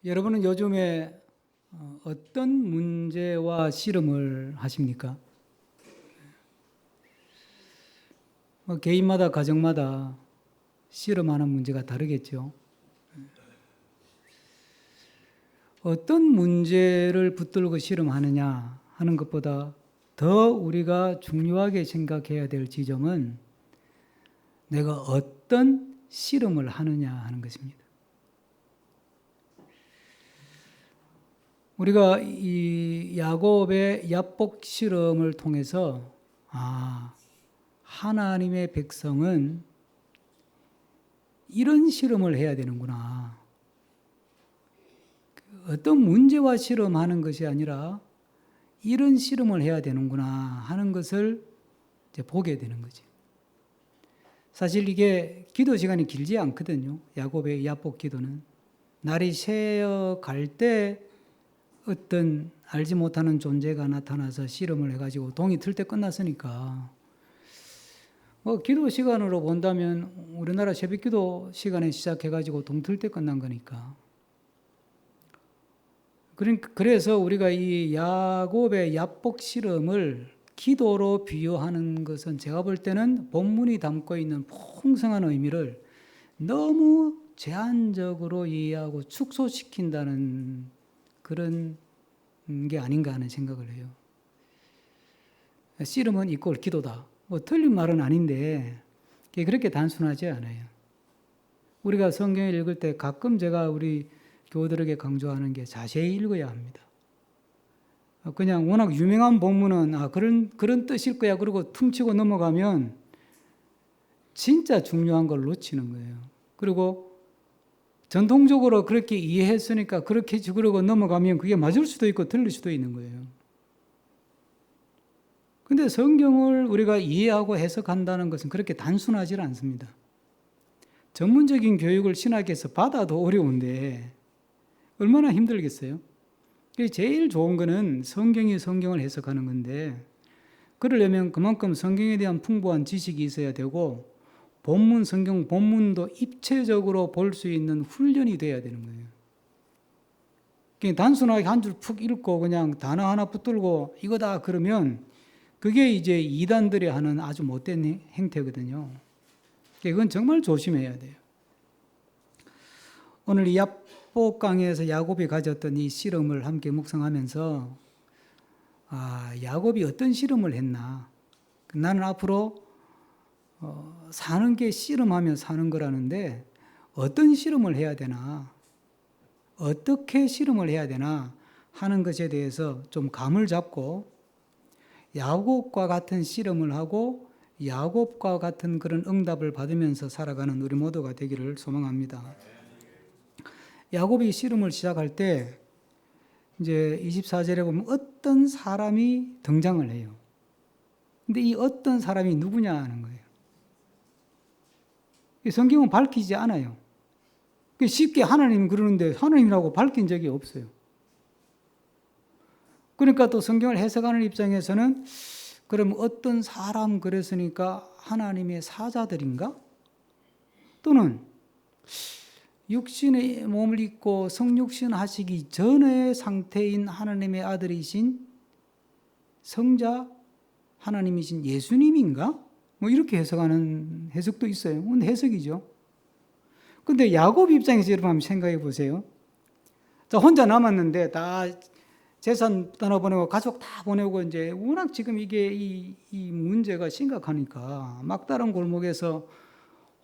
여러분은 요즘에 어떤 문제와 씨름을 하십니까? 개인마다 가정마다 씨름하는 문제가 다르겠죠. 어떤 문제를 붙들고 씨름하느냐 하는 것보다 더 우리가 중요하게 생각해야 될 지점은 내가 어떤 씨름을 하느냐 하는 것입니다. 우리가 이 야곱의 야복 씨름을 통해서 하나님의 백성은 이런 씨름을 해야 되는구나. 어떤 문제와 씨름하는 것이 아니라 이런 씨름을 해야 되는구나 하는 것을 이제 보게 되는 거지. 사실 이게 기도 시간이 길지 않거든요. 야곱의 야복 기도는. 날이 새어갈 때 어떤 알지 못하는 존재가 나타나서 씨름을 해가지고 동이 틀 때 끝났으니까 기도 시간으로 본다면 우리나라 새벽 기도 시간에 시작해가지고 동 틀 때 끝난 거니까. 그래서 우리가 이 야곱의 야복 씨름을 기도로 비유하는 것은 제가 볼 때는 본문이 담고 있는 풍성한 의미를 너무 제한적으로 이해하고 축소시킨다는 그런 게 아닌가 하는 생각을 해요. 씨름은 이꼴 기도다. 틀린 말은 아닌데 그렇게 단순하지 않아요. 우리가 성경을 읽을 때 가끔 제가 우리 교우들에게 강조하는 게 자세히 읽어야 합니다. 그냥 워낙 유명한 본문은 그런 뜻일 거야 그러고 퉁치고 넘어가면 진짜 중요한 걸 놓치는 거예요. 그리고 전통적으로 그렇게 이해했으니까 그렇게 그러고 넘어가면 그게 맞을 수도 있고 틀릴 수도 있는 거예요. 근데 성경을 우리가 이해하고 해석한다는 것은 그렇게 단순하지 않습니다. 전문적인 교육을 신학에서 받아도 어려운데 얼마나 힘들겠어요? 제일 좋은 거는 성경이 성경을 해석하는 건데 그러려면 그만큼 성경에 대한 풍부한 지식이 있어야 되고 성경 본문도 입체적으로 볼 수 있는 훈련이 돼야 되는 거예요. 단순하게 한 줄 푹 읽고 그냥 단어 하나 붙들고 이거다 그러면 그게 이제 이단들이 하는 아주 못된 행태거든요. 그건 정말 조심해야 돼요. 오늘 이 야복 강해에서 야곱이 가졌던 이 씨름을 함께 묵상하면서 야곱이 어떤 씨름을 했나. 나는 앞으로 사는 게 씨름하며 사는 거라는데 어떤 씨름을 해야 되나, 어떻게 씨름을 해야 되나 하는 것에 대해서 좀 감을 잡고 야곱과 같은 씨름을 하고 야곱과 같은 그런 응답을 받으면서 살아가는 우리 모두가 되기를 소망합니다. 야곱이 씨름을 시작할 때 이제 24절에 보면 어떤 사람이 등장을 해요. 근데 이 어떤 사람이 누구냐 하는 거예요. 성경은 밝히지 않아요. 쉽게 하나님 그러는데 하나님이라고 밝힌 적이 없어요. 그러니까 또 성경을 해석하는 입장에서는 그럼 어떤 사람 그랬으니까 하나님의 사자들인가? 또는 육신의 몸을 입고 성육신 하시기 전의 상태인 하나님의 아들이신 성자 하나님이신 예수님인가? 이렇게 해석하는 해석도 있어요. 근데 해석이죠. 근데 야곱 입장에서 여러분 한번 생각해 보세요. 자, 혼자 남았는데 다 재산 떠나보내고 가족 다 보내고 이제 워낙 지금 이게 이 문제가 심각하니까 막다른 골목에서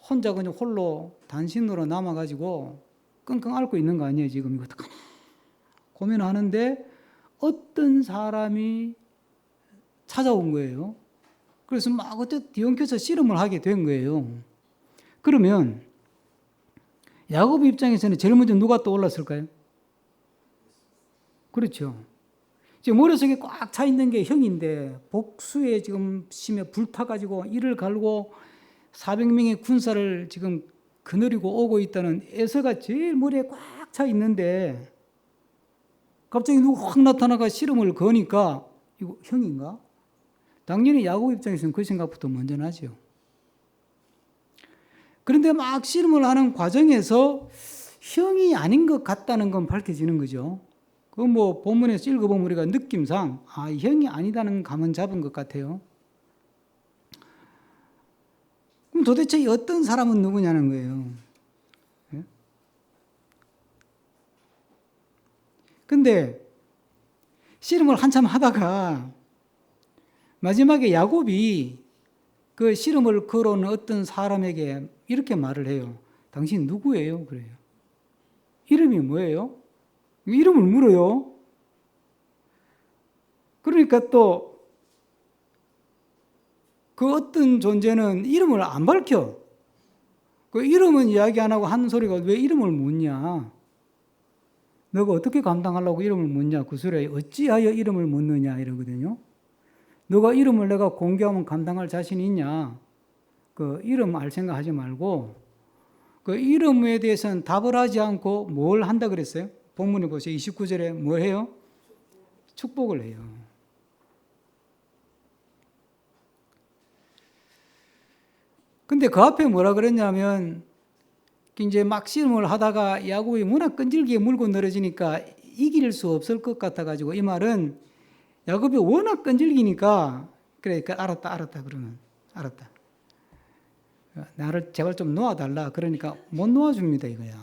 혼자 그냥 홀로 단신으로 남아가지고 끙끙 앓고 있는 거 아니에요, 지금 이거 어떡하나 고민하는데 어떤 사람이 찾아온 거예요. 그래서 막 어째 뒤엉켜서 씨름을 하게 된 거예요. 그러면 야곱 입장에서는 제일 먼저 누가 떠올랐을까요? 그렇죠. 지금 머릿속에 꽉 차 있는 게 형인데 복수에 지금 심에 불타가지고 이를 갈고 400명의 군사를 지금 거느리고 오고 있다는 에서가 제일 머리에 꽉 차 있는데 갑자기 누가 확 나타나가 씨름을 거니까 이거 형인가? 당연히 야곱 입장에서는 그 생각부터 먼저 나죠. 그런데 막 씨름을 하는 과정에서 형이 아닌 것 같다는 건 밝혀지는 거죠. 그 뭐 본문에서 읽어보면 우리가 느낌상 형이 아니다는 감은 잡은 것 같아요. 그럼 도대체 어떤 사람은 누구냐는 거예요. 근데 씨름을 한참 하다가 마지막에 야곱이 그 씨름을 걸어온 어떤 사람에게 이렇게 말을 해요. 당신 누구예요? 그래요. 이름이 뭐예요? 이름을 물어요. 그러니까 또 그 어떤 존재는 이름을 안 밝혀. 그 이름은 이야기 안 하고 하는 소리가 왜 이름을 묻냐? 너가 어떻게 감당하려고 이름을 묻냐? 그 소리에 어찌하여 이름을 묻느냐? 이러거든요. 너가 이름을 내가 공개하면 감당할 자신이 있냐? 그 이름 알 생각하지 말고 그 이름에 대해서는 답을 하지 않고 뭘 한다 그랬어요? 본문에 보세요. 29절에 뭐 해요? 축복을 해요. 근데 그 앞에 뭐라 그랬냐면 이제 막 씨름을 하다가 야곱이 워낙 끈질기게 물고 늘어지니까 이길 수 없을 것 같아가지고 이 말은 야곱이 워낙 끈질기니까 그러니까 알았다 그러면 알았다. 나를 제발 좀 놓아달라. 그러니까 못 놓아줍니다 이거야.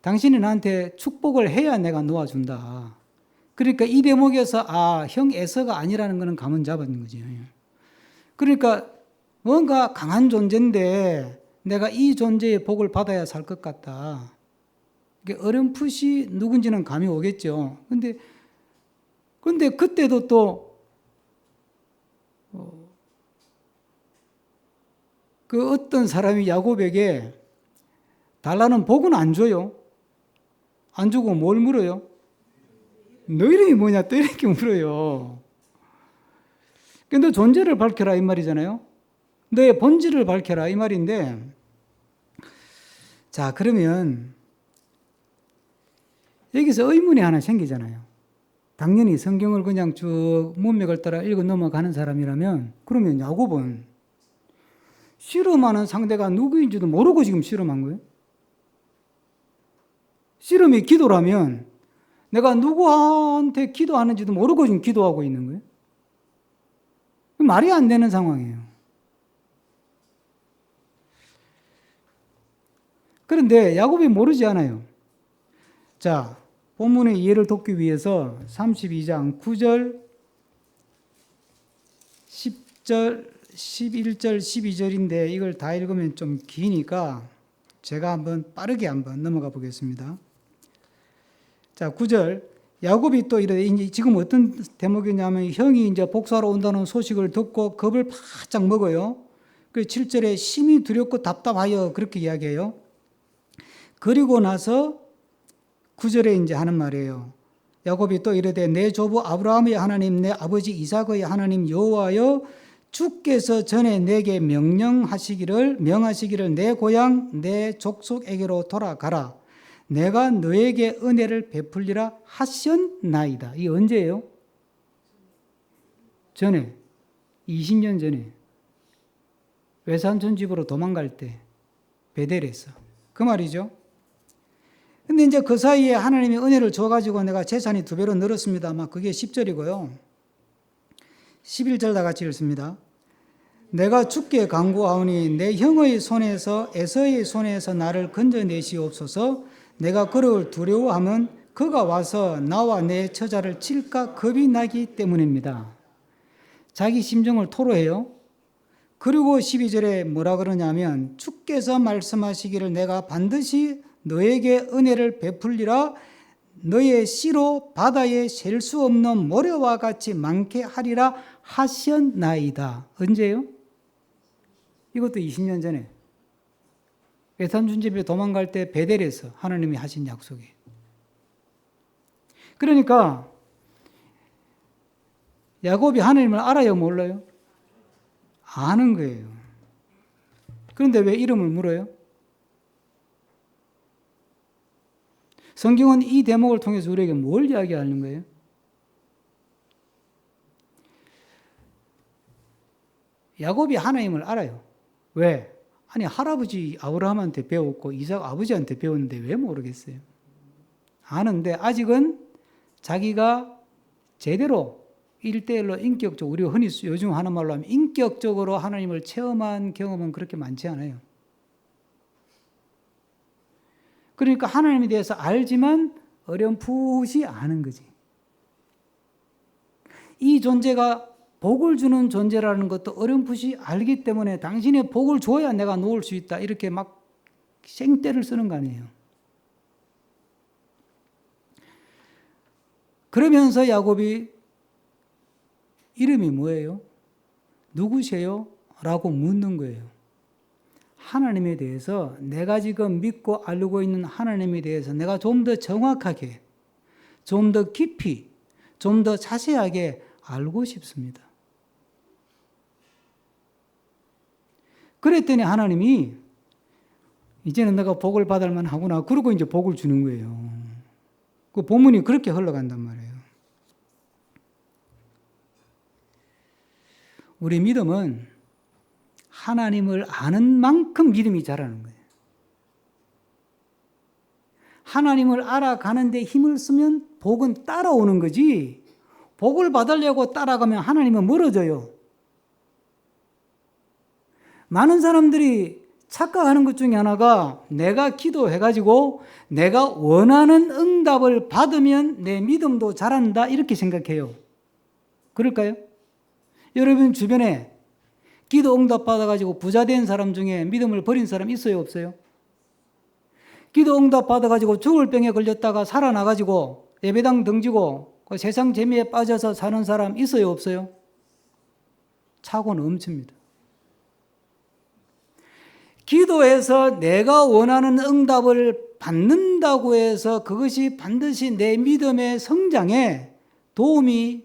당신이 나한테 축복을 해야 내가 놓아준다. 그러니까 이 대목에서 형 에서가 아니라는 것은 감은 잡은 거죠. 그러니까 뭔가 강한 존재인데 내가 이 존재의 복을 받아야 살 것 같다. 어렴풋이 누군지는 감이 오겠죠. 근데 그때도 또 그 어떤 사람이 야곱에게 달라는 복은 안 줘요. 안 주고 뭘 물어요? 너 이름이 뭐냐? 또 이렇게 물어요. 근데 존재를 밝혀라 이 말이잖아요. 너의 본질을 밝혀라 이 말인데, 자 그러면 여기서 의문이 하나 생기잖아요. 당연히 성경을 그냥 쭉 문맥을 따라 읽어 넘어가는 사람이라면 그러면 야곱은 씨름하는 상대가 누구인지도 모르고 지금 씨름한 거예요. 씨름이 기도라면 내가 누구한테 기도하는지도 모르고 지금 기도하고 있는 거예요. 말이 안 되는 상황이에요. 그런데 야곱이 모르지 않아요. 자, 본문의 이해를 돕기 위해서 32장 9절, 10절, 11절, 12절인데 이걸 다 읽으면 좀 기니까 제가 한번 빠르게 한번 넘어가 보겠습니다. 자, 9절. 야곱이 또 이제 지금 어떤 대목이냐면 형이 이제 복수하러 온다는 소식을 듣고 겁을 바짝 먹어요. 그 7절에 심히 두렵고 답답하여 그렇게 이야기해요. 그리고 나서 9절에 이제 하는 말이에요. 야곱이 또 이르되 내 조부 아브라함의 하나님 내 아버지 이삭의 하나님 여호와여 주께서 전에 내게 명하시기를 내 고향 내 족속에게로 돌아가라. 내가 너에게 은혜를 베풀리라 하셨나이다. 이게 언제예요? 전에. 20년 전에. 외삼촌 집으로 도망갈 때 베델에서. 그 말이죠. 근데 이제 그 사이에 하나님이 은혜를 줘가지고 내가 재산이 2배로 늘었습니다. 막 그게 10절이고요. 11절 다 같이 읽습니다. 내가 주께 간구하오니 내 형의 손에서 에서의 손에서 나를 건져내시옵소서. 내가 그를 두려워하면 그가 와서 나와 내 처자를 칠까 겁이 나기 때문입니다. 자기 심정을 토로해요. 그리고 12절에 뭐라 그러냐면 주께서 말씀하시기를 내가 반드시 너에게 은혜를 베풀리라 너의 씨로 바다에 셀 수 없는 모래와 같이 많게 하리라 하셨나이다. 언제요? 이것도 20년 전에 외삼촌 집에 도망갈 때 베델에서 하나님이 하신 약속이에요. 그러니까 야곱이 하나님을 알아요, 몰라요? 아는 거예요. 그런데 왜 이름을 물어요? 성경은 이 대목을 통해서 우리에게 뭘 이야기하는 거예요? 야곱이 하나님을 알아요. 왜? 아니 할아버지 아브라함한테 배웠고 이삭 아버지한테 배웠는데 왜 모르겠어요? 아는데 아직은 자기가 제대로 1대1로 인격적으로, 우리가 흔히 요즘 하는 말로 하면 인격적으로 하나님을 체험한 경험은 그렇게 많지 않아요. 그러니까 하나님에 대해서 알지만 어렴풋이 아는 거지. 이 존재가 복을 주는 존재라는 것도 어렴풋이 알기 때문에 당신의 복을 줘야 내가 놓을 수 있다, 이렇게 막 생떼를 쓰는 거 아니에요. 그러면서 야곱이 이름이 뭐예요? 누구세요? 라고 묻는 거예요. 하나님에 대해서, 내가 지금 믿고 알고 있는 하나님에 대해서 내가 좀 더 정확하게, 좀 더 깊이, 좀 더 자세하게 알고 싶습니다. 그랬더니 하나님이 이제는 내가 복을 받을 만하구나, 그러고 이제 복을 주는 거예요. 그 본문이 그렇게 흘러간단 말이에요. 우리 믿음은 하나님을 아는 만큼 믿음이 자라는 거예요. 하나님을 알아가는데 힘을 쓰면 복은 따라오는 거지, 복을 받으려고 따라가면 하나님은 멀어져요. 많은 사람들이 착각하는 것 중에 하나가, 내가 기도해가지고 내가 원하는 응답을 받으면 내 믿음도 자란다, 이렇게 생각해요. 그럴까요? 여러분 주변에 기도 응답 받아가지고 부자 된 사람 중에 믿음을 버린 사람 있어요, 없어요? 기도 응답 받아가지고 죽을 병에 걸렸다가 살아나가지고 예배당 등지고 그 세상 재미에 빠져서 사는 사람 있어요, 없어요? 차고 넘칩니다. 기도해서 내가 원하는 응답을 받는다고 해서 그것이 반드시 내 믿음의 성장에 도움이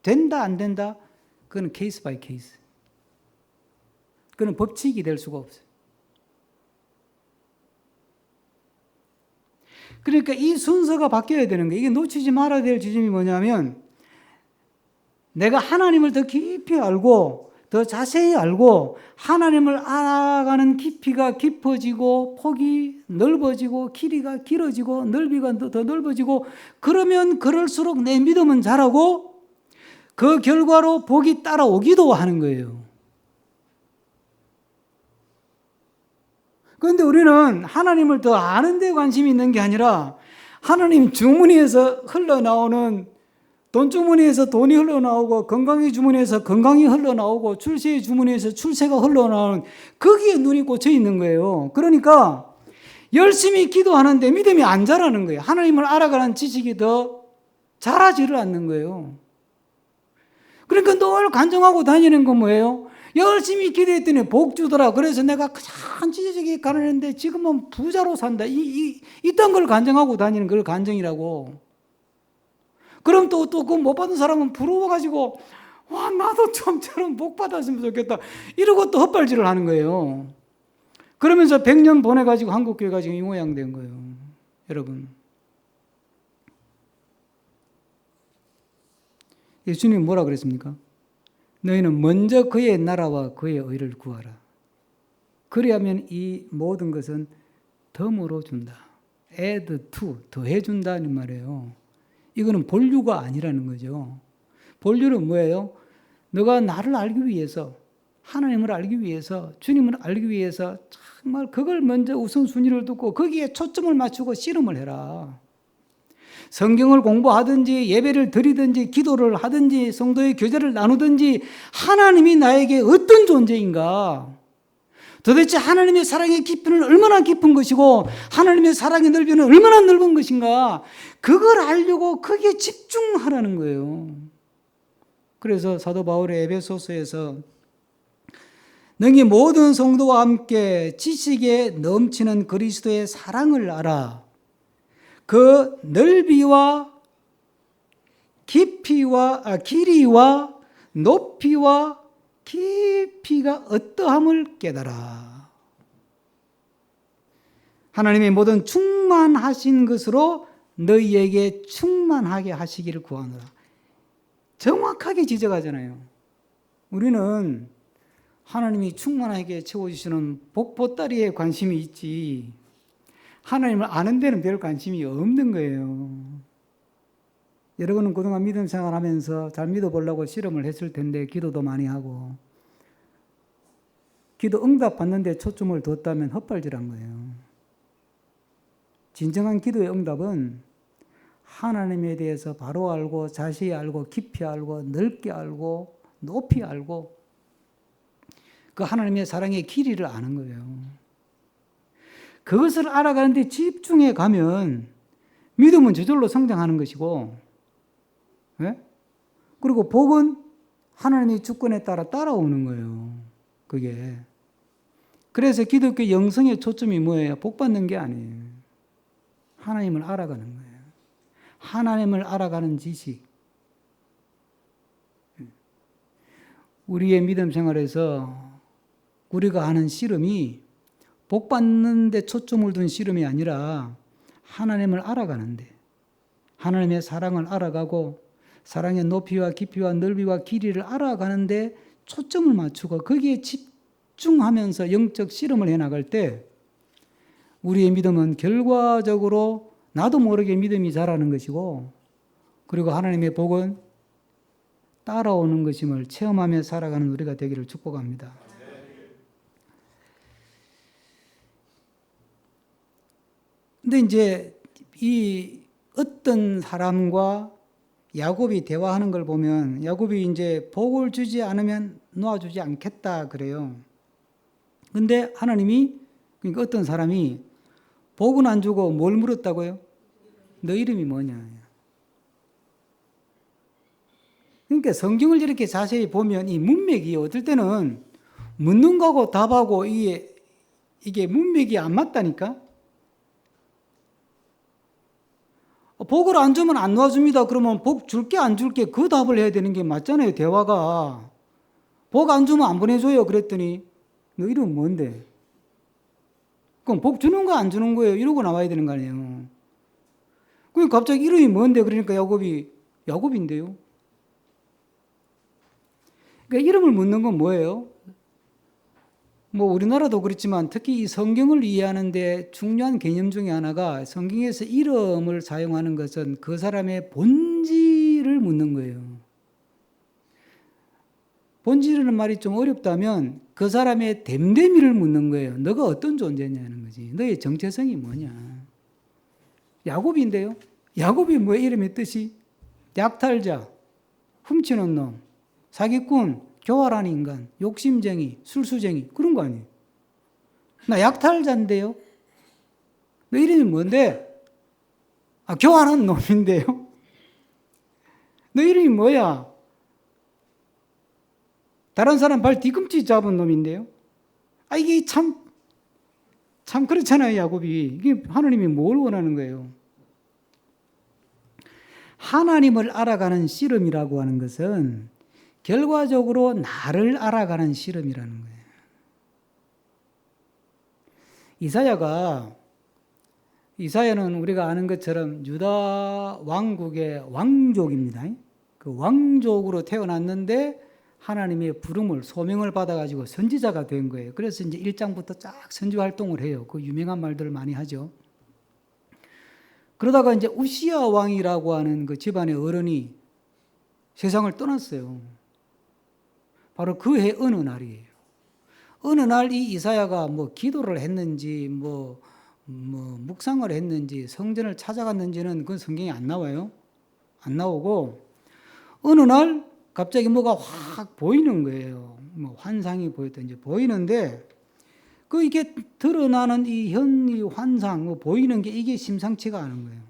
된다, 안 된다? 그건 케이스 바이 케이스. 그건 법칙이 될 수가 없어요. 그러니까 이 순서가 바뀌어야 되는 거예요. 이게 놓치지 말아야 될 지점이 뭐냐면, 내가 하나님을 더 깊이 알고 더 자세히 알고 하나님을 알아가는 깊이가 깊어지고 폭이 넓어지고 길이가 길어지고 넓이가 더 넓어지고, 그러면 그럴수록 내 믿음은 자라고 그 결과로 복이 따라오기도 하는 거예요. 그런데 우리는 하나님을 더 아는 데 관심이 있는 게 아니라 하나님 주머니에서 흘러나오는, 돈 주머니에서 돈이 흘러나오고 건강의 주머니에서 건강이 흘러나오고 출세의 주머니에서 출세가 흘러나오는, 거기에 눈이 꽂혀 있는 거예요. 그러니까 열심히 기도하는데 믿음이 안 자라는 거예요. 하나님을 알아가는 지식이 더 자라지를 않는 거예요. 그러니까 늘 간증하고 다니는 건 뭐예요? 열심히 기도했더니 복 주더라. 그래서 내가 참 지식이 가난했는데 지금은 부자로 산다. 이딴 걸 간증하고 다니는 걸 간증이라고. 그럼 또 그 못 받은 사람은 부러워가지고, 와, 나도 좀처럼 복 받았으면 좋겠다, 이러고 또 헛발질을 하는 거예요. 그러면서 100년 보내가지고 한국교회가 지금 이 모양 된 거예요. 여러분, 예수님이 뭐라 그랬습니까? 너희는 먼저 그의 나라와 그의 의를 구하라. 그리하면 이 모든 것은 덤으로 준다. add to, 더해 준다는 말이에요. 이거는 본류가 아니라는 거죠. 본류는 뭐예요? 너가 나를 알기 위해서, 하나님을 알기 위해서, 주님을 알기 위해서 정말 그걸 먼저 우선순위를 두고 거기에 초점을 맞추고 씨름을 해라. 성경을 공부하든지 예배를 드리든지 기도를 하든지 성도의 교제를 나누든지, 하나님이 나에게 어떤 존재인가, 도대체 하나님의 사랑의 깊이는 얼마나 깊은 것이고 하나님의 사랑의 넓이는 얼마나 넓은 것인가, 그걸 알려고 거기에 집중하라는 거예요. 그래서 사도 바울의 에베소서에서 너희 모든 성도와 함께 지식에 넘치는 그리스도의 사랑을 알아. 그 넓이와 깊이와 길이와 높이와 깊이가 어떠함을 깨달아. 하나님의 모든 충만하신 것으로 너희에게 충만하게 하시기를 구하노라. 정확하게 지적하잖아요. 우리는 하나님이 충만하게 채워주시는 복보따리에 관심이 있지 하나님을 아는 데는 별 관심이 없는 거예요. 여러분은 그동안 믿음 생활하면서 잘 믿어보려고 실험을 했을 텐데 기도도 많이 하고 기도 응답 받는 데 초점을 뒀다면 헛발질한 거예요. 진정한 기도의 응답은 하나님에 대해서 바로 알고 자세히 알고 깊이 알고 넓게 알고 높이 알고 그 하나님의 사랑의 길이를 아는 거예요. 그것을 알아가는데 집중해 가면 믿음은 저절로 성장하는 것이고, 네? 그리고 복은 하나님의 주권에 따라 따라오는 거예요. 그게. 그래서 기독교 영성의 초점이 뭐예요? 복 받는 게 아니에요. 하나님을 알아가는 거예요. 하나님을 알아가는 지식. 우리의 믿음 생활에서 우리가 하는 씨름이 복 받는 데 초점을 둔 씨름이 아니라 하나님을 알아가는데 하나님의 사랑을 알아가고 사랑의 높이와 깊이와 넓이와 길이를 알아가는데 초점을 맞추고 거기에 집중하면서 영적 씨름을 해나갈 때 우리의 믿음은 결과적으로 나도 모르게 믿음이 자라는 것이고 그리고 하나님의 복은 따라오는 것임을 체험하며 살아가는 우리가 되기를 축복합니다. 근데 이제 이 어떤 사람과 야곱이 대화하는 걸 보면 야곱이 이제 복을 주지 않으면 놓아주지 않겠다 그래요. 근데 하나님이 그러니까 어떤 사람이 복은 안 주고 뭘 물었다고요? 너 이름이 뭐냐? 그러니까 성경을 이렇게 자세히 보면 이 문맥이 어떨 때는 묻는 거하고 답하고 이게 문맥이 안 맞다니까? 복을 안 주면 안 놓아줍니다. 그러면 복 줄게 안 줄게 그 답을 해야 되는 게 맞잖아요. 대화가. 복 안 주면 안 보내줘요. 그랬더니 너 이름은 뭔데? 그럼 복 주는 거 안 주는 거예요. 이러고 나와야 되는 거 아니에요. 그럼 갑자기 이름이 뭔데? 그러니까 야곱인데요. 그러니까 이름을 묻는 건 뭐예요? 뭐 우리나라도 그렇지만 특히 이 성경을 이해하는 데 중요한 개념 중에 하나가 성경에서 이름을 사용하는 것은 그 사람의 본질을 묻는 거예요. 본질이라는 말이 좀 어렵다면 그 사람의 됨됨이를 묻는 거예요. 너가 어떤 존재냐는 거지. 너의 정체성이 뭐냐. 야곱인데요. 야곱이 뭐예요? 이름의 뜻이? 약탈자, 훔치는 놈, 사기꾼, 교활한 인간, 욕심쟁이, 술수쟁이 그런 거 아니에요. 나 약탈자인데요. 너 이름이 뭔데? 교활한 놈인데요. 너 이름이 뭐야? 다른 사람 발 뒤꿈치 잡은 놈인데요. 이게 참 그렇잖아요, 야곱이. 이게 하나님이 뭘 원하는 거예요? 하나님을 알아가는 씨름이라고 하는 것은 결과적으로 나를 알아가는 씨름이라는 거예요. 이사야는 우리가 아는 것처럼 유다 왕국의 왕족입니다. 그 왕족으로 태어났는데 하나님의 부름을 소명을 받아가지고 선지자가 된 거예요. 그래서 이제 1장부터 쫙 선지 활동을 해요. 그 유명한 말들을 많이 하죠. 그러다가 이제 우시야 왕이라고 하는 그 집안의 어른이 세상을 떠났어요. 바로 그 해 어느 날이에요. 어느 날 이 이사야가 뭐 기도를 했는지 뭐 묵상을 했는지 성전을 찾아갔는지는 그건 성경에 안 나와요. 안 나오고 어느 날 갑자기 뭐가 확 보이는 거예요. 뭐 환상이 보였든지 보이는데 그 이게 드러나는 이 환상 뭐 보이는 게 이게 심상치가 않은 거예요.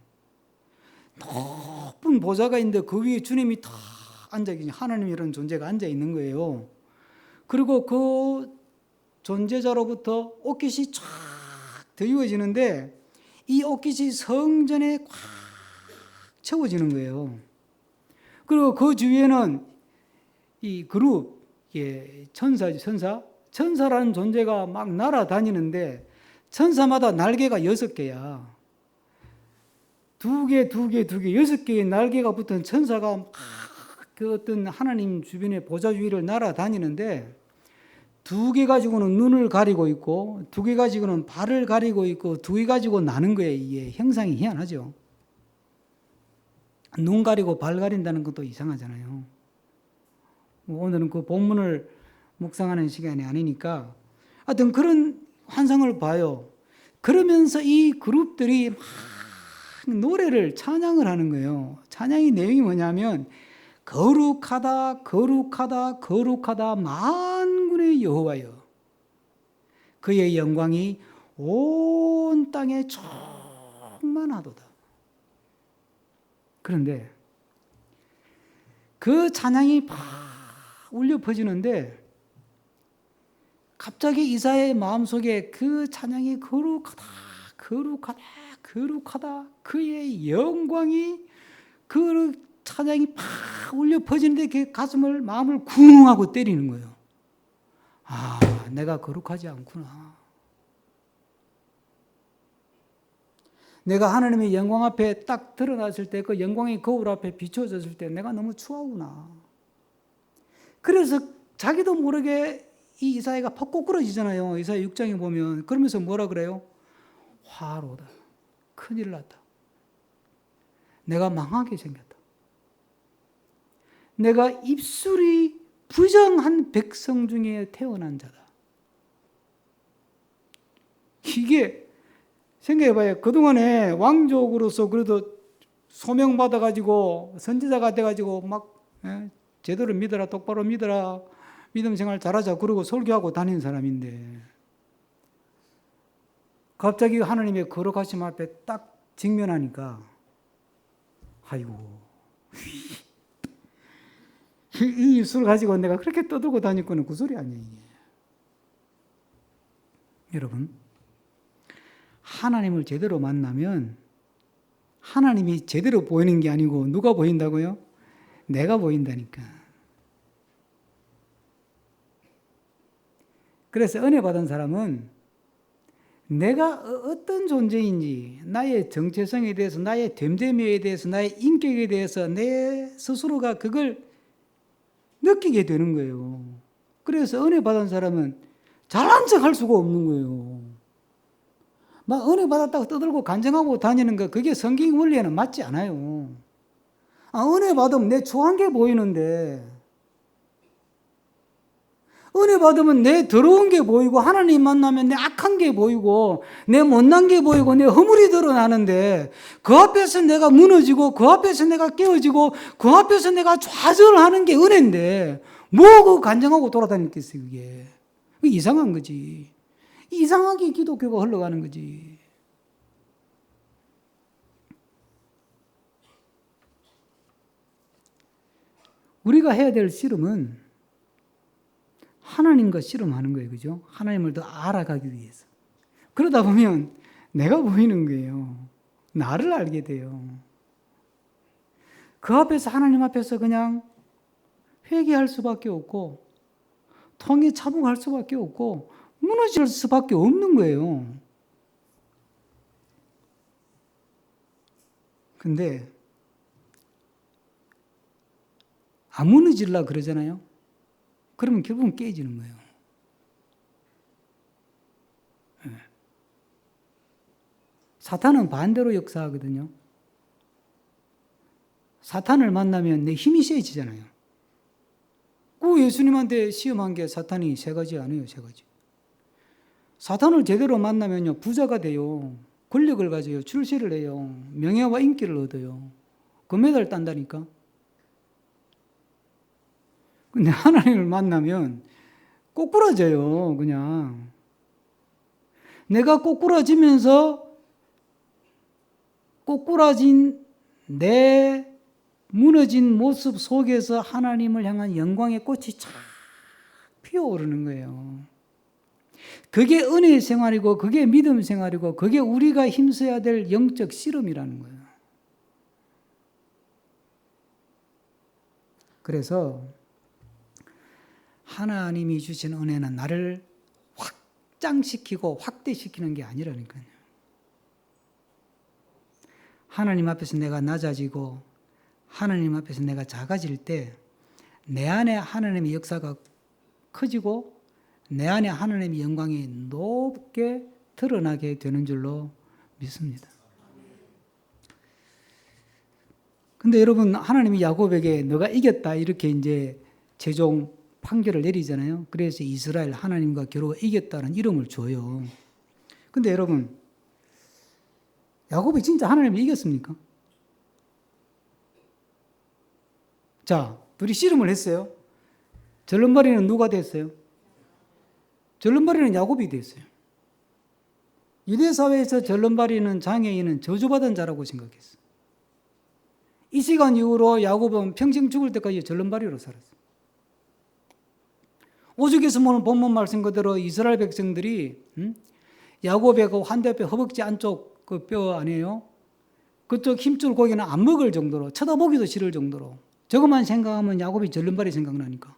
높은 보좌가 있는데 그 위에 주님이 다 앉아 계신 하나님이라는 존재가 앉아 있는 거예요. 그리고 그 존재자로부터 옷깃이 쫙 드리워지는데 이 옷깃이 성전에 꽉 채워지는 거예요. 그리고 그 주위에는 이 그룹, 천사라는 존재가 막 날아다니는데 천사마다 날개가 6개야. 2개, 6개의 날개가 붙은 천사가 막 그 어떤 하나님 주변의 보좌 주위를 날아다니는데 두 개 가지고는 눈을 가리고 있고, 두 개 가지고는 발을 가리고 있고, 두 개 가지고 나는 거예요. 이게 형상이 희한하죠. 눈 가리고 발 가린다는 것도 이상하잖아요. 오늘은 그 본문을 묵상하는 시간이 아니니까 하여튼 그런 환상을 봐요. 그러면서 이 그룹들이 막 노래를 찬양을 하는 거예요. 찬양의 내용이 뭐냐면 거룩하다 거룩하다 거룩하다 만군의 여호와여, 그의 영광이 온 땅에 충만하도다. 그런데 그 찬양이 막 울려 퍼지는데 갑자기 이사야의 마음속에 그 찬양이 거룩하다 거룩하다 거룩하다 그의 영광이, 그 찬양이 팍 울려 퍼지는데 그 가슴을, 마음을 쿵 하고 때리는 거예요. 아, 내가 거룩하지 않구나. 내가 하나님의 영광 앞에 딱 드러났을 때, 그 영광의 거울 앞에 비춰졌을 때 내가 너무 추하구나. 그래서 자기도 모르게 이 이사야가 팍 꼬꾸러지잖아요. 이사야 6장에 보면. 그러면서 뭐라 그래요? 화로다. 큰일 났다. 내가 망하게 생겼다. 내가 입술이 부정한 백성 중에 태어난 자다. 이게 생각해봐요. 그동안에 왕족으로서 그래도 소명받아가지고 선지자가 돼가지고 막 제대로 믿어라, 똑바로 믿어라, 믿음 생활 잘하자 그러고 설교하고 다니는 사람인데 갑자기 하나님의 거룩하심 앞에 딱 직면하니까 아이고 이 입술을 가지고 내가 그렇게 떠들고 다닐 거는 그 소리 아니에요. 이게. 여러분, 하나님을 제대로 만나면 하나님이 제대로 보이는 게 아니고 누가 보인다고요? 내가 보인다니까. 그래서 은혜 받은 사람은 내가 어떤 존재인지, 나의 정체성에 대해서, 나의 됨됨이에 대해서, 나의 인격에 대해서 내 스스로가 그걸 느끼게 되는 거예요. 그래서 은혜 받은 사람은 잘난 척 할 수가 없는 거예요. 막 은혜 받았다고 떠들고 간증하고 다니는 거, 그게 성경 원리에는 맞지 않아요. 은혜 받으면 내 좋은 게 보이는데, 은혜 받으면 내 더러운 게 보이고, 하나님 만나면 내 악한 게 보이고, 내 못난 게 보이고, 내 허물이 드러나는데, 그 앞에서 내가 무너지고, 그 앞에서 내가 깨어지고, 그 앞에서 내가 좌절하는 게 은혜인데, 뭐고 간증하고 돌아다녔겠어요, 그게. 그게 이상한 거지. 이상하게 기독교가 흘러가는 거지. 우리가 해야 될 씨름은 하나님과 씨름하는 거예요. 그죠? 하나님을 더 알아가기 위해서. 그러다 보면 내가 보이는 거예요. 나를 알게 돼요. 그 앞에서, 하나님 앞에서 그냥 회개할 수밖에 없고, 통에 차복할 수밖에 없고, 무너질 수밖에 없는 거예요. 근데 안 무너질라 그러잖아요. 그러면 결국은 깨지는 거예요. 사탄은 반대로 역사하거든요. 사탄을 만나면 내 힘이 세지잖아요. 그 예수님한테 시험한 게 사탄이 세 가지 아니에요, 세 가지. 사탄을 제대로 만나면요, 부자가 돼요. 권력을 가져요. 출세를 해요. 명예와 인기를 얻어요. 금메달 딴다니까. 근데 하나님을 만나면 꼬꾸라져요, 그냥. 내가 꼬꾸라지면서 꼬꾸라진 내 무너진 모습 속에서 하나님을 향한 영광의 꽃이 쫙 피어오르는 거예요. 그게 은혜의 생활이고, 그게 믿음 생활이고, 그게 우리가 힘써야 될 영적 씨름이라는 거예요. 그래서 하나님이 주신 은혜는 나를 확장시키고 확대시키는 게 아니라니까요. 하나님 앞에서 내가 낮아지고 하나님 앞에서 내가 작아질 때 내 안에 하나님의 역사가 커지고 내 안에 하나님의 영광이 높게 드러나게 되는 줄로 믿습니다. 근데 여러분, 하나님이 야곱에게 너가 이겼다 이렇게 이제 최종 판결을 내리잖아요. 그래서 이스라엘 하나님과 겨루어 이겼다는 이름을 줘요. 근데 여러분, 야곱이 진짜 하나님을 이겼습니까? 자, 둘이 씨름을 했어요. 절름발이는 누가 됐어요? 절름발이는 야곱이 됐어요. 유대 사회에서 절름발이는 장애인은 저주받은 자라고 생각했어요. 이 시간 이후로 야곱은 평생 죽을 때까지 절름발이로 살았어요. 오죽해서 본문 말씀 그대로 이스라엘 백성들이 야곱의 그 환대뼈 허벅지 안쪽 그 뼈 아니에요? 그쪽 힘줄 고기는 안 먹을 정도로, 쳐다보기도 싫을 정도로, 저것만 생각하면 야곱이 절름발이 생각나니까.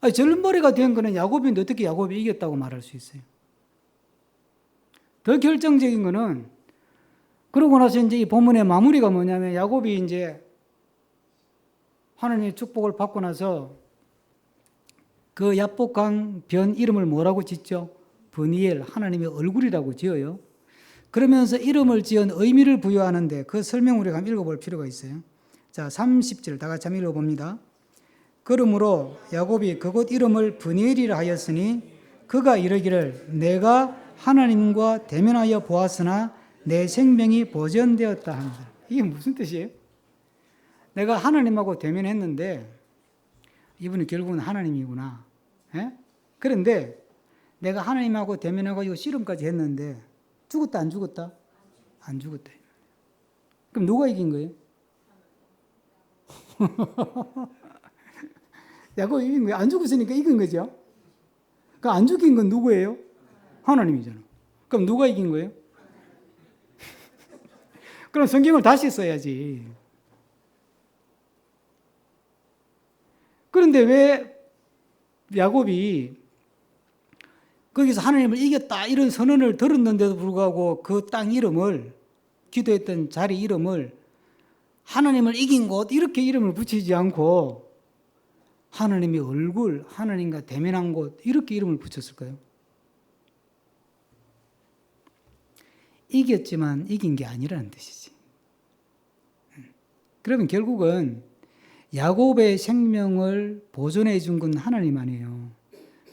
아니, 절름발이가 된 거는 야곱인데 어떻게 야곱이 이겼다고 말할 수 있어요? 더 결정적인 거는, 그러고 나서 이제 이 본문의 마무리가 뭐냐면, 야곱이 이제 하나님의 축복을 받고 나서 그 야복강 변 이름을 뭐라고 짓죠? 브니엘, 하나님의 얼굴이라고 지어요. 그러면서 이름을 지은 의미를 부여하는데 그 설명 우리가 한번 읽어볼 필요가 있어요. 자, 30절 다 같이 한번 읽어봅니다. 그러므로 야곱이 그곳 이름을 브니엘이라 하였으니 그가 이르기를 내가 하나님과 대면하여 보았으나 내 생명이 보전되었다 합니다. 이게 무슨 뜻이에요? 내가 하나님하고 대면했는데 이분이 결국은 하나님이구나. 에? 그런데 내가 하나님하고 대면해가지고 씨름까지 했는데 죽었다 안 죽었다? 안 죽었다. 그럼 누가 이긴 거예요? 야곱이 이긴 거예요. 안 죽었으니까 이긴 거죠. 그 안 죽인 건 누구예요? 하나님이잖아. 그럼 누가 이긴 거예요? 그럼 성경을 다시 써야지. 그런데 왜 야곱이 거기서 하나님을 이겼다 이런 선언을 들었는데도 불구하고 그 땅 이름을, 기도했던 자리 이름을 하나님을 이긴 곳 이렇게 이름을 붙이지 않고 하나님의 얼굴, 하나님과 대면한 곳 이렇게 이름을 붙였을까요? 이겼지만 이긴 게 아니라는 뜻이지. 그러면 결국은 야곱의 생명을 보존해 준 건 하나님 아니에요.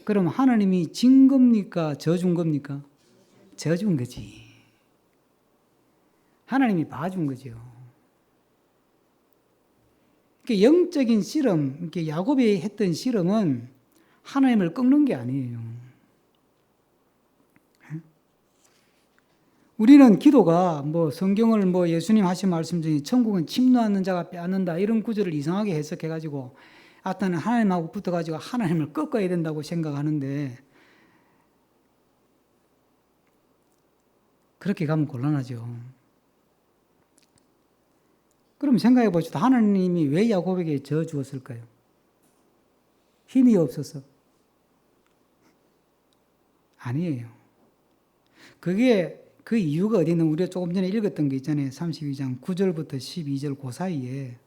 그럼 하나님이 진 겁니까? 져준 겁니까? 져준 거지. 하나님이 봐준 거죠. 영적인 씨름, 야곱이 했던 씨름은 하나님을 꺾는 게 아니에요. 우리는 기도가 성경을 예수님 하신 말씀 중에 천국은 침노하는 자가 빼앗는다 이런 구절을 이상하게 해석해가지고 아따는 하나님하고 붙어가지고 하나님을 꺾어야 된다고 생각하는데 그렇게 가면 곤란하죠. 그럼 생각해 보시다. 하나님이 왜 야곱에게 져 주었을까요? 힘이 없어서? 아니에요. 그게 그 이유가 어디 있는 우리가 조금 전에 읽었던 게 있잖아요. 32장 9절부터 12절 그 사이에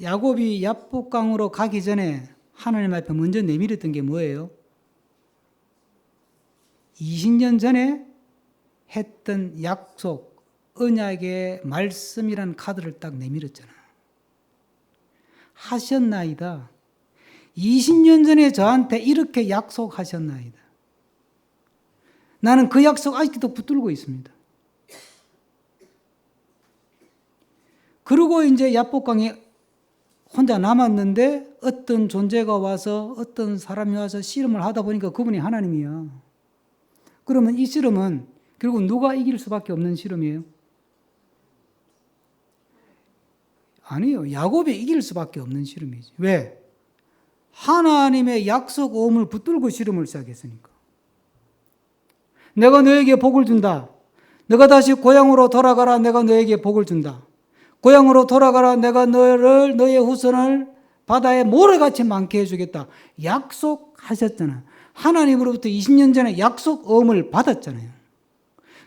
야곱이 야복강으로 가기 전에 하나님 앞에 먼저 내밀었던 게 뭐예요? 20년 전에 했던 약속, 언약의 말씀이라는 카드를 딱 내밀었잖아. 하셨나이다. 20년 전에 저한테 이렇게 약속하셨나이다. 나는 그 약속 아직도 붙들고 있습니다. 그리고 이제 야복강에 혼자 남았는데 어떤 존재가 와서 어떤 사람이 와서 씨름을 하다 보니까 그분이 하나님이야. 그러면 이 씨름은 결국 누가 이길 수밖에 없는 씨름이에요? 아니요. 야곱이 이길 수밖에 없는 씨름이지. 왜? 하나님의 약속 오음을 붙들고 씨름을 시작했으니까. 내가 너에게 복을 준다. 너가 다시 고향으로 돌아가라. 내가 너에게 복을 준다. 고향으로 돌아가라. 내가 너의 후손을 바다에 모래같이 많게 해주겠다. 약속하셨잖아. 하나님으로부터 20년 전에 약속 어음을 받았잖아요.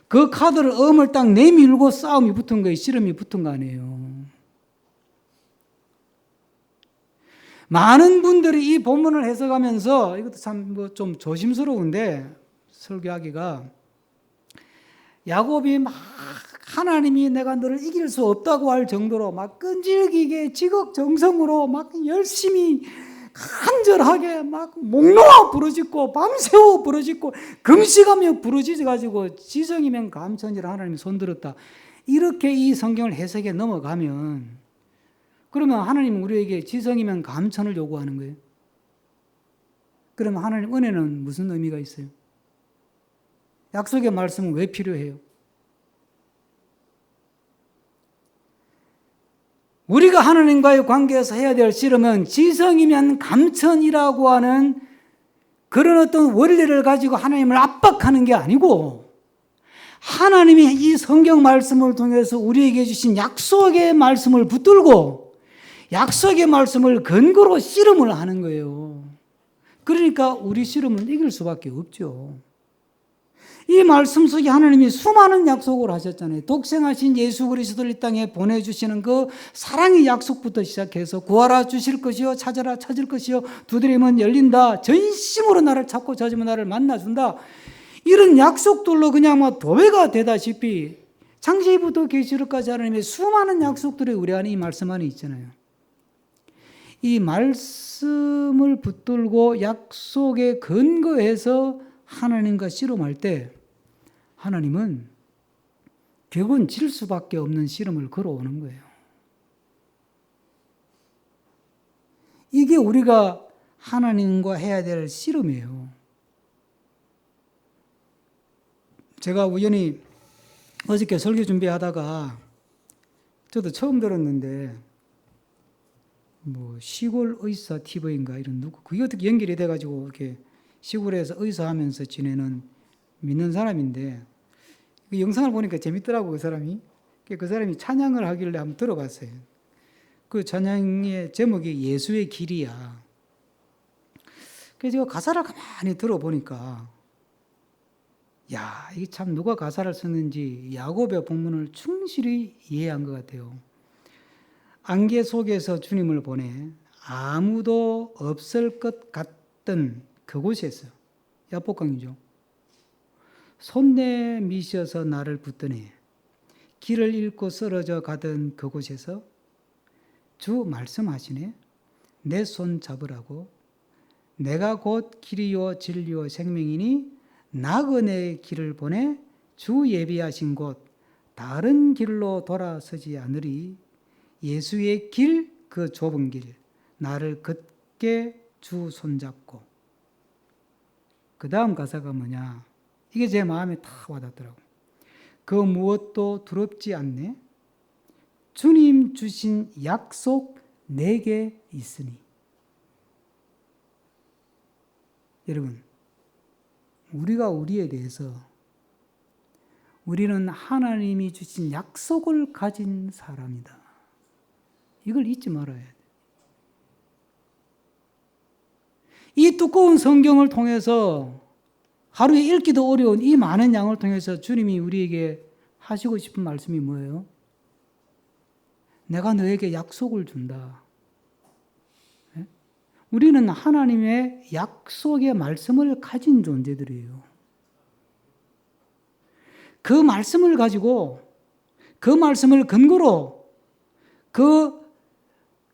그 카드를 어음을 딱 내밀고 싸움이 붙은 거예요. 씨름이 붙은 거 아니에요. 많은 분들이 이 본문을 해석하면서 이것도 참 좀 조심스러운데 설교하기가 야곱이 막 하나님이 내가 너를 이길 수 없다고 할 정도로 막 끈질기게 지극정성으로 막 열심히 간절하게 막 목 놓아 부르짖고 밤새워 부르짖고 금식하며 부르짖어 가지고 지성이면 감천이라 하나님이 손들었다. 이렇게 이 성경을 해석에 넘어가면 그러면 하나님은 우리에게 지성이면 감천을 요구하는 거예요. 그러면 하나님 은혜는 무슨 의미가 있어요? 약속의 말씀은 왜 필요해요? 우리가 하나님과의 관계에서 해야 될 씨름은 지성이면 감천이라고 하는 그런 어떤 원리를 가지고 하나님을 압박하는 게 아니고 하나님이 이 성경 말씀을 통해서 우리에게 주신 약속의 말씀을 붙들고 약속의 말씀을 근거로 씨름을 하는 거예요. 그러니까 우리 씨름은 이길 수밖에 없죠. 이 말씀 속에 하나님이 수많은 약속을 하셨잖아요. 독생하신 예수 그리스도를 이 땅에 보내주시는 그 사랑의 약속부터 시작해서 구하라 주실 것이요 찾아라 찾을 것이요 두드리면 열린다. 전심으로 나를 찾고 찾으면 나를 만나준다. 이런 약속들로 그냥 뭐 도배가 되다시피 창세기부터 계시록까지 하나님의 수많은 약속들이 우리 안에 이 말씀 안에 있잖아요. 이 말씀을 붙들고 약속에 근거해서 하나님과 씨름할 때 하나님은 결국은 질 수밖에 없는 씨름을 걸어오는 거예요. 이게 우리가 하나님과 해야 될 씨름이에요. 제가 우연히 어저께 설교 준비하다가 저도 처음 들었는데 뭐 시골 의사 TV인가 이런 누구 그게 어떻게 연결이 돼가지고 이렇게 시골에서 의사하면서 지내는 믿는 사람인데 그 영상을 보니까 재밌더라고. 그 사람이 찬양을 하길래 한번 들어봤어요. 그 찬양의 제목이 예수의 길이야. 그래서 제가 가사를 가만히 들어보니까 야, 이게 참 누가 가사를 썼는지 야곱의 본문을 충실히 이해한 것 같아요. 안개 속에서 주님을 보내 아무도 없을 것 같던 그곳에서 야복강이죠. 손내 미셔서 나를 붙드네. 길을 잃고 쓰러져 가던 그곳에서 주 말씀하시네. 내 손 잡으라고. 내가 곧 길이요 진리요 생명이니 나그네의 길을 보내 주 예비하신 곳 다른 길로 돌아서지 않으리. 예수의 길 그 좁은 길 나를 걷게 주 손잡고. 그 다음 가사가 뭐냐. 이게 제 마음에 탁 와닿더라고요. 그 무엇도 두렵지 않네. 주님 주신 약속 내게 있으니. 여러분, 우리가 우리에 대해서 우리는 하나님이 주신 약속을 가진 사람이다. 이걸 잊지 말아야 돼. 이 두꺼운 성경을 통해서 하루에 읽기도 어려운 이 많은 양을 통해서 주님이 우리에게 하시고 싶은 말씀이 뭐예요? 내가 너에게 약속을 준다. 우리는 하나님의 약속의 말씀을 가진 존재들이에요. 그 말씀을 가지고 그 말씀을 근거로 그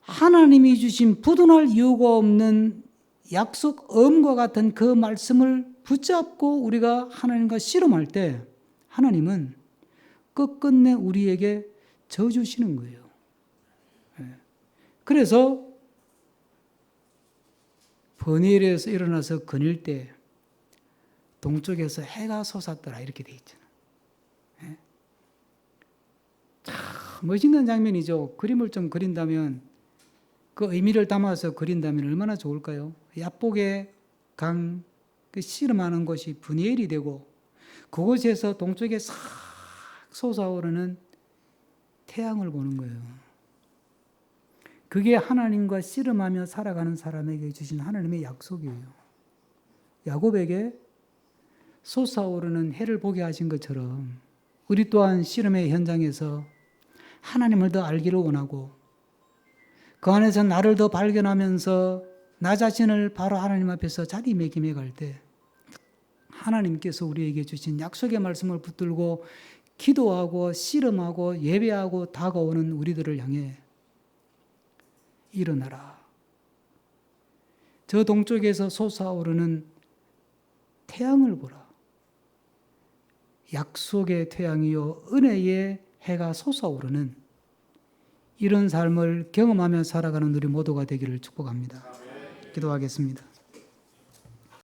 하나님이 주신 부도날 이유가 없는 약속 엄과 같은 그 말씀을 붙잡고 우리가 하나님과 씨름할 때 하나님은 끝끝내 우리에게 져주시는 거예요. 그래서 번일에서 일어나서 거닐 때 동쪽에서 해가 솟았더라 이렇게 돼 있잖아요. 참 멋있는 장면이죠. 그림을 좀 그린다면 그 의미를 담아서 그린다면 얼마나 좋을까요? 야복의 강 그 씨름하는 곳이 분이엘이 되고 그곳에서 동쪽에 싹 솟아오르는 태양을 보는 거예요. 그게 하나님과 씨름하며 살아가는 사람에게 주신 하나님의 약속이에요. 야곱에게 솟아오르는 해를 보게 하신 것처럼 우리 또한 씨름의 현장에서 하나님을 더 알기를 원하고 그 안에서 나를 더 발견하면서 나 자신을 바로 하나님 앞에서 자리매김해 갈 때 하나님께서 우리에게 주신 약속의 말씀을 붙들고 기도하고 씨름하고 예배하고 다가오는 우리들을 향해 일어나라. 저 동쪽에서 솟아오르는 태양을 보라. 약속의 태양이요 은혜의 해가 솟아오르는 이런 삶을 경험하며 살아가는 우리 모두가 되기를 축복합니다. 기도하겠습니다.